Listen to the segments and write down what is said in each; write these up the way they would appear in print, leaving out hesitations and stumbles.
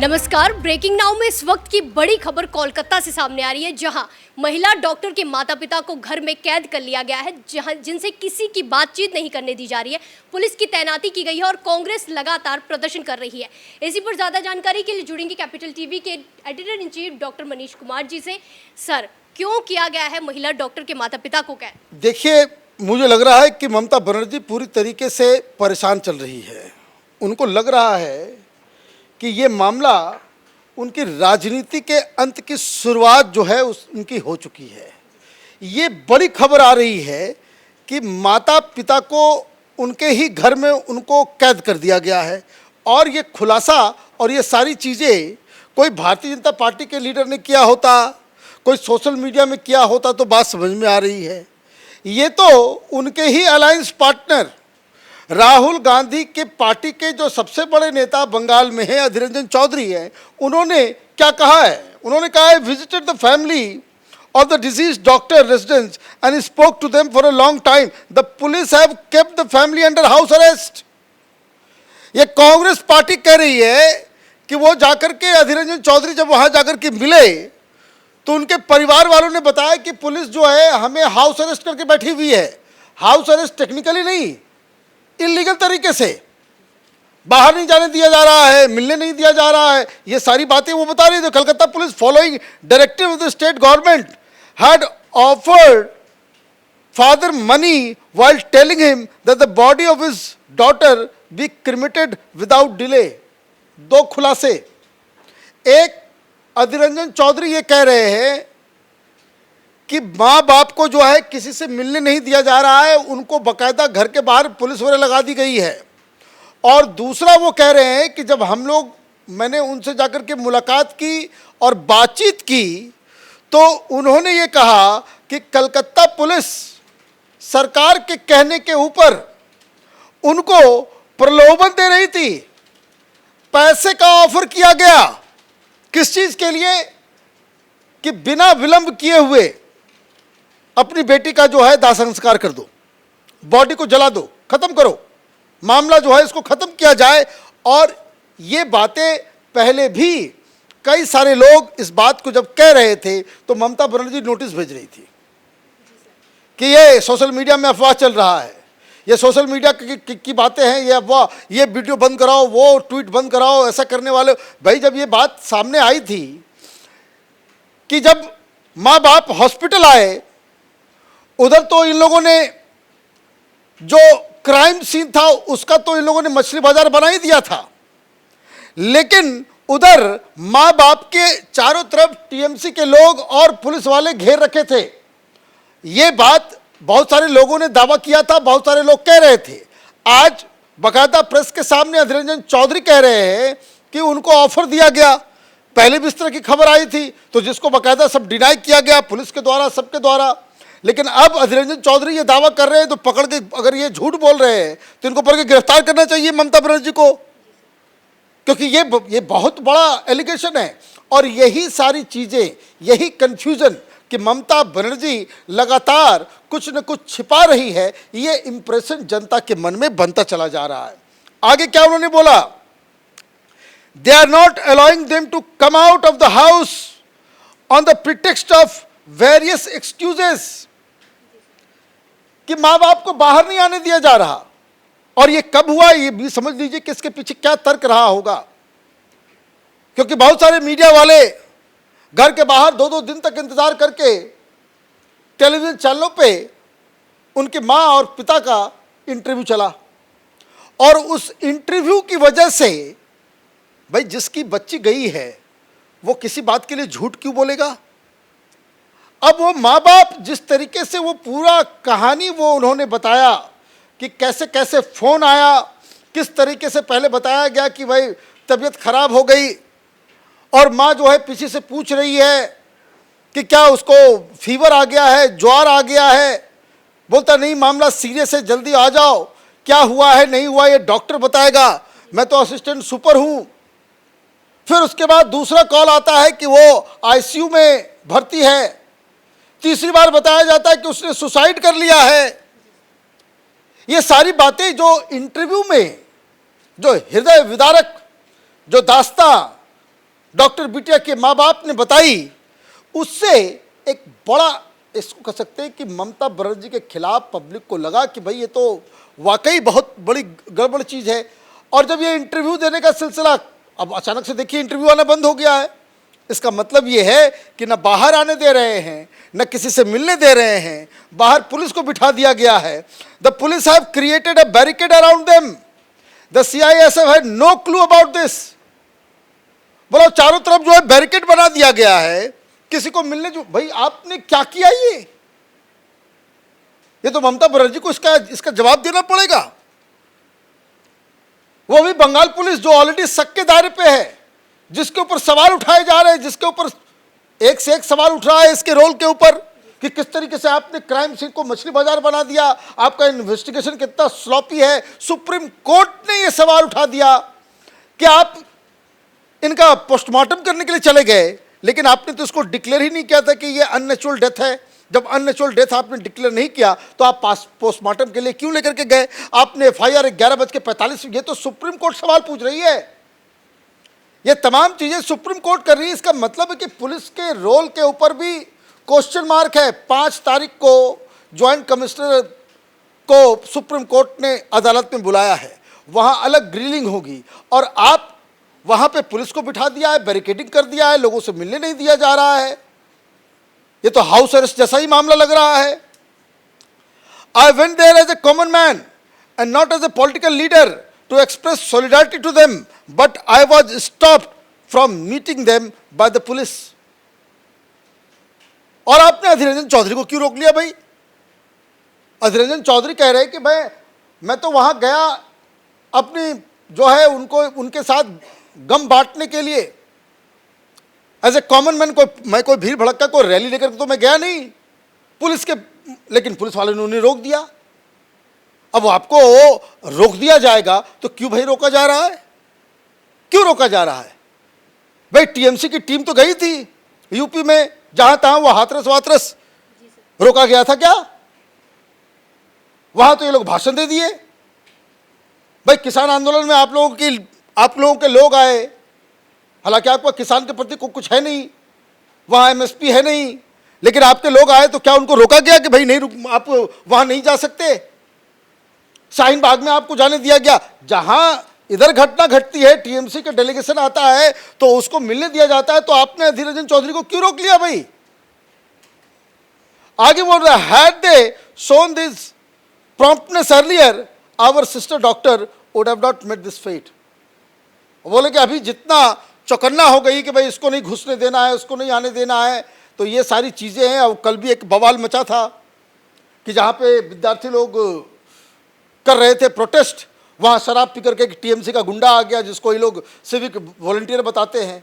नमस्कार। Breaking now में इस वक्त की बड़ी खबर कोलकाता से सामने आ रही है, जहां महिला डॉक्टर के माता पिता को घर में कैद कर लिया गया है, जहां जिनसे किसी की बातचीत नहीं करने दी जा रही है। पुलिस की तैनाती की गई है और कांग्रेस लगातार प्रदर्शन कर रही है। इसी पर ज्यादा जानकारी के लिए जुड़ेंगे कैपिटल टीवी के editor in chief doctor Manish Kumar ji से। सर, क्यों किया गया है महिला डॉक्टर के माता पिता को कैद? देखिए, मुझे लग रहा है कि ममता बनर्जी पूरी तरीके से परेशान चल रही है। उनको लग रहा है कि ये मामला उनकी राजनीति के अंत की शुरुआत जो है उनकी हो चुकी है। ये बड़ी खबर आ रही है कि माता पिता को उनके ही घर में उनको कैद कर दिया गया है। और ये खुलासा और ये सारी चीज़ें कोई भारतीय जनता पार्टी के लीडर ने किया होता, कोई सोशल मीडिया में किया होता तो बात समझ में आ रही है। ये तो उनके ही अलायंस पार्टनर राहुल गांधी के पार्टी के जो सबसे बड़े नेता बंगाल में है, अधीर रंजन चौधरी है, उन्होंने क्या कहा है? उन्होंने कहा है, visited the family of the deceased doctor residents and spoke to them for a long time. The police have kept the family under house arrest. ये कांग्रेस पार्टी कह रही है कि वो जाकर के अधीर रंजन चौधरी जब वहां जाकर के मिले तो उनके परिवार वालों ने बताया कि पुलिस जो है हमें हाउस अरेस्ट करके बैठी हुई है। हाउस अरेस्ट टेक्निकली नहीं, इलीगल तरीके से बाहर नहीं जाने दिया जा रहा है, मिलने नहीं दिया जा रहा है। ये सारी बातें वो बता रही थी। Calcutta police following directive of the state government had offered father money while telling him that the body of his daughter be cremated without delay. दो खुलासे। एक, अधीर रंजन चौधरी ये कह रहे हैं कि माँ बाप को जो है किसी से मिलने नहीं दिया जा रहा है, उनको बकायदा घर के बाहर पुलिस वगैरह लगा दी गई है। और दूसरा वो कह रहे हैं कि जब मैंने उनसे जाकर के मुलाकात की और बातचीत की तो उन्होंने ये कहा कि कलकत्ता पुलिस सरकार के कहने के ऊपर उनको प्रलोभन दे रही थी, पैसे का ऑफर किया गया। किस चीज के लिए? कि बिना विलंब किए हुए अपनी बेटी का जो है दाह संस्कार कर दो, बॉडी को जला दो, खत्म करो, मामला जो है इसको खत्म किया जाए। और ये बातें पहले भी कई सारे लोग इस बात को जब कह रहे थे तो ममता बनर्जी नोटिस भेज रही थी कि ये सोशल मीडिया में अफवाह चल रहा है, ये सोशल मीडिया की बातें हैं, ये अफवाह, ये वीडियो बंद कराओ, वो ट्वीट बंद कराओ, ऐसा करने वाले। भाई, जब ये बात सामने आई थी कि जब माँ बाप हॉस्पिटल आए, उधर तो इन लोगों ने जो क्राइम सीन था उसका तो इन लोगों ने मछली बाजार बना ही दिया था, लेकिन उधर मां बाप के चारों तरफ टीएमसी के लोग और पुलिस वाले घेर रखे थे। ये बात बहुत सारे लोगों ने दावा किया था, बहुत सारे लोग कह रहे थे। आज बकायदा प्रेस के सामने अधीर रंजन चौधरी कह रहे हैं कि उनको ऑफर दिया गया। पहले भी इस तरह की खबर आई थी तो जिसको बकायदा सब डिनाई किया गया पुलिस के द्वारा, सबके द्वारा। लेकिन अब अधीर रंजन चौधरी ये दावा कर रहे हैं तो पकड़ के, अगर ये झूठ बोल रहे हैं तो इनको पकड़ के गिरफ्तार करना चाहिए ममता बनर्जी को, क्योंकि ये बहुत बड़ा एलिगेशन है। और यही सारी चीजें, यही कंफ्यूजन कि ममता बनर्जी लगातार कुछ न कुछ छिपा रही है, ये इंप्रेशन जनता के मन में बनता चला जा रहा है। आगे क्या उन्होंने बोला? They are not allowing them to come out of the house on the pretext of various excuses, कि माँ बाप को बाहर नहीं आने दिया जा रहा। और ये कब हुआ, ये भी समझ लीजिए कि इसके पीछे क्या तर्क रहा होगा। क्योंकि बहुत सारे मीडिया वाले घर के बाहर 2-2 दिन तक इंतजार करके टेलीविजन चैनलों पे उनके माँ और पिता का इंटरव्यू चला, और उस इंटरव्यू की वजह से भाई जिसकी बच्ची गई है वो किसी बात के लिए झूठ क्यों बोलेगा? अब वो माँ बाप जिस तरीके से वो पूरा कहानी वो उन्होंने बताया कि कैसे कैसे फोन आया, किस तरीके से पहले बताया गया कि भाई तबीयत खराब हो गई, और माँ जो है पीछे से पूछ रही है कि क्या उसको फीवर आ गया है, ज्वार आ गया है। बोलता नहीं, मामला सीरियस है, जल्दी आ जाओ, क्या हुआ है नहीं हुआ ये डॉक्टर बताएगा, मैं तो असिस्टेंट सुपर हूँ। फिर उसके बाद दूसरा कॉल आता है कि वो आईसीयू में भर्ती है। तीसरी बार बताया जाता है कि उसने सुसाइड कर लिया है। ये सारी बातें जो इंटरव्यू में जो हृदय विदारक जो दास्तां डॉक्टर बिटिया के माँ बाप ने बताई, उससे एक बड़ा, इसको कह सकते हैं कि ममता बनर्जी के खिलाफ पब्लिक को लगा कि भाई ये तो वाकई बहुत बड़ी गड़बड़ चीज़ है। और जब ये इंटरव्यू देने का सिलसिला, अब अचानक से देखिए इंटरव्यू आना बंद हो गया है। इसका मतलब ये है कि न बाहर आने दे रहे हैं, न किसी से मिलने दे रहे हैं, बाहर पुलिस को बिठा दिया गया है। The police have created a barricade around them, the CISF had no clue about this. बोलो चारों तरफ जो है बैरिकेड बना दिया गया है, किसी को मिलने जो, भाई आपने क्या किया ये तो ममता बनर्जी को इसका जवाब देना पड़ेगा। वो भी बंगाल पुलिस जो ऑलरेडी शक के दायरे पे है, जिसके ऊपर सवाल उठाए जा रहे हैं, जिसके ऊपर एक से एक सवाल उठ रहा है इसके रोल के ऊपर कि किस तरीके से आपने क्राइम सीन को मछली बाजार बना दिया, आपका इन्वेस्टिगेशन कितना स्लॉपी है। सुप्रीम कोर्ट ने यह सवाल उठा दिया कि आप इनका पोस्टमार्टम करने के लिए चले गए, लेकिन आपने तो इसको डिक्लेयर ही नहीं किया था कि ये अननेचुरल डेथ है। जब अननेचुरल डेथ आपने डिक्लेयर नहीं किया तो आप पोस्टमार्टम के लिए क्यों लेकर के गए? आपने FIR 11:45, ये तो सुप्रीम कोर्ट सवाल पूछ रही है। ये तमाम चीजें सुप्रीम कोर्ट कर रही है। इसका मतलब है कि पुलिस के रोल के ऊपर भी क्वेश्चन मार्क है। 5 तारीख को ज्वाइंट कमिश्नर को सुप्रीम कोर्ट ने अदालत में बुलाया है, वहां अलग ग्रिलिंग होगी और आप वहां पे पुलिस को बिठा दिया है, बैरिकेडिंग कर दिया है, लोगों से मिलने नहीं दिया जा रहा है। ये तो हाउस अरेस्ट जैसा ही मामला लग रहा है। I went there as a common man and not as a political leader to express solidarity to them, but I was stopped from meeting them by the police. और आपने अधीर रंजन चौधरी को क्यों रोक लिया भाई? अधीर रंजन चौधरी कह रहे हैं कि भाई मैं तो वहां गया अपनी जो है उनको उनके साथ गम बांटने के लिए, एज ए कॉमन मैन। मैं कोई भीड़ भड़का कोई रैली लेकर तो मैं गया नहीं पुलिस के, लेकिन पुलिस वाले ने उन्हें रोक दिया। अब आपको रोक दिया जाएगा तो क्यों भाई रोका जा रहा है? क्यों रोका जा रहा है भाई? टीएमसी की टीम तो गई थी यूपी में, जहां तहां वो हाथरस वाथरस रोका गया था क्या? वहां तो ये लोग भाषण दे दिए। भाई किसान आंदोलन में आप लोगों के लोग आए, हालांकि आपका किसान के प्रति कुछ है नहीं, वहां एमएसपी है नहीं, लेकिन आपके लोग आए तो क्या उनको रोका गया कि भाई नहीं, आप वहां नहीं जा सकते? शाहीन बाग में आपको जाने दिया गया। जहां इधर घटना घटती है, टीएमसी का डेलीगेशन आता है तो उसको मिलने दिया जाता है, तो आपने अधीर रंजन चौधरी को क्यों रोक लिया भाई? आगे बोल रहा है, had they shown this promptness earlier our sister doctor would have not met this fate. बोले कि अभी जितना चौकन्ना हो गई कि भाई इसको नहीं घुसने देना है, उसको नहीं आने देना है, तो ये सारी चीजें हैं। और कल भी एक बवाल मचा था कि जहां पे विद्यार्थी लोग कर रहे थे प्रोटेस्ट, वहां शराब पी करके टीएमसी का गुंडा आ गया, जिसको ये लोग सिविक वॉलंटियर बताते हैं।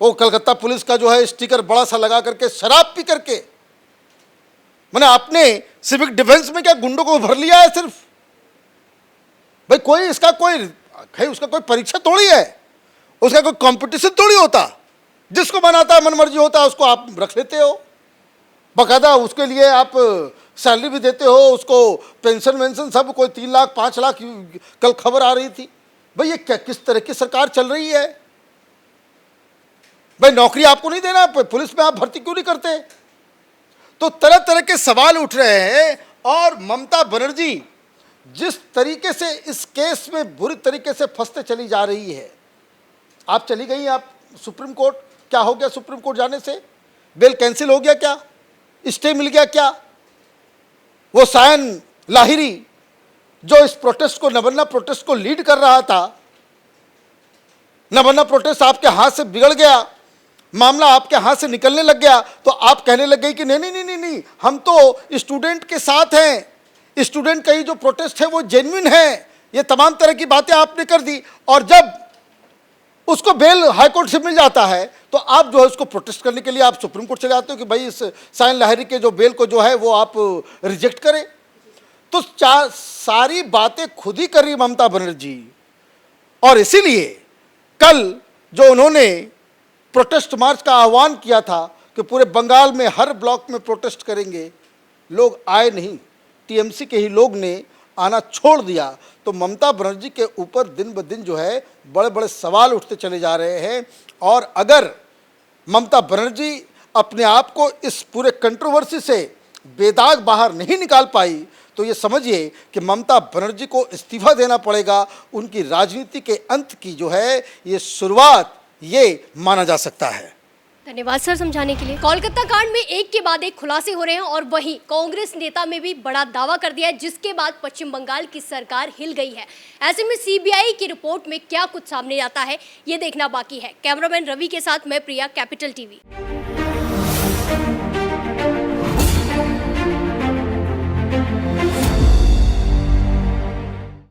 वो कलकत्ता पुलिस का जो है स्टिकर बड़ा सा लगा करके शराब पी करके, मैंने आपने सिविक डिफेंस में क्या गुंडों को भर लिया है सिर्फ? भाई कोई इसका कोई उसका कोई परीक्षा थोड़ी है, उसका कोई कंपटीशन थोड़ी होता। जिसको बनाता है मनमर्जी होता है उसको आप रख लेते हो, बाकायदा उसके लिए आप सैलरी भी देते हो, उसको पेंशन वेंशन सब, कोई 3 लाख 5 लाख, कल खबर आ रही थी। भाई ये क्या, किस तरह की सरकार चल रही है? भाई नौकरी आपको नहीं देना, पुलिस में आप भर्ती क्यों नहीं करते? तो तरह तरह के सवाल उठ रहे हैं। और ममता बनर्जी जिस तरीके से इस केस में बुरी तरीके से फंसते चली जा रही है, आप चली गई आप सुप्रीम कोर्ट, क्या हो गया सुप्रीम कोर्ट जाने से? बेल कैंसिल हो गया क्या? स्टे मिल गया क्या? वो सायन लाहिरी जो इस प्रोटेस्ट को, नबन्ना प्रोटेस्ट को लीड कर रहा था, नबन्ना प्रोटेस्ट आपके हाथ से बिगड़ गया, मामला आपके हाथ से निकलने लग गया, तो आप कहने लग गई कि नहीं नहीं नहीं नहीं, हम तो स्टूडेंट के साथ हैं, स्टूडेंट का ही जो प्रोटेस्ट है वो जेन्युइन है। ये तमाम तरह की बातें आपने कर दी। और जब उसको बेल हाईकोर्ट से मिल जाता है तो आप जो है उसको प्रोटेस्ट करने के लिए आप सुप्रीम कोर्ट चले जाते हो कि भाई इस सायन लाहिरी के जो बेल को जो है वो आप रिजेक्ट करें। तो सारी बातें खुद ही कर रही ममता बनर्जी। और इसीलिए कल जो उन्होंने प्रोटेस्ट मार्च का आह्वान किया था कि पूरे बंगाल में हर ब्लॉक में प्रोटेस्ट करेंगे, लोग आए नहीं। टीएमसी के ही लोग ने आना छोड़ दिया तो ममता बनर्जी के ऊपर दिन ब दिन जो है बड़े बड़े सवाल उठते चले जा रहे हैं। और अगर ममता बनर्जी अपने आप को इस पूरे कंट्रोवर्सी से बेदाग बाहर नहीं निकाल पाई तो ये समझिए कि ममता बनर्जी को इस्तीफा देना पड़ेगा। उनकी राजनीति के अंत की जो है ये शुरुआत ये माना जा सकता है। धन्यवाद सर समझाने के लिए। कोलकाता कांड में एक के बाद एक खुलासे हो रहे हैं और वहीं कांग्रेस नेता में भी बड़ा दावा कर दिया है, जिसके बाद पश्चिम बंगाल की सरकार हिल गई है। ऐसे में सीबीआई की रिपोर्ट में क्या कुछ सामने आता है ये देखना बाकी है। कैमरामैन रवि के साथ मैं प्रिया, कैपिटल टीवी।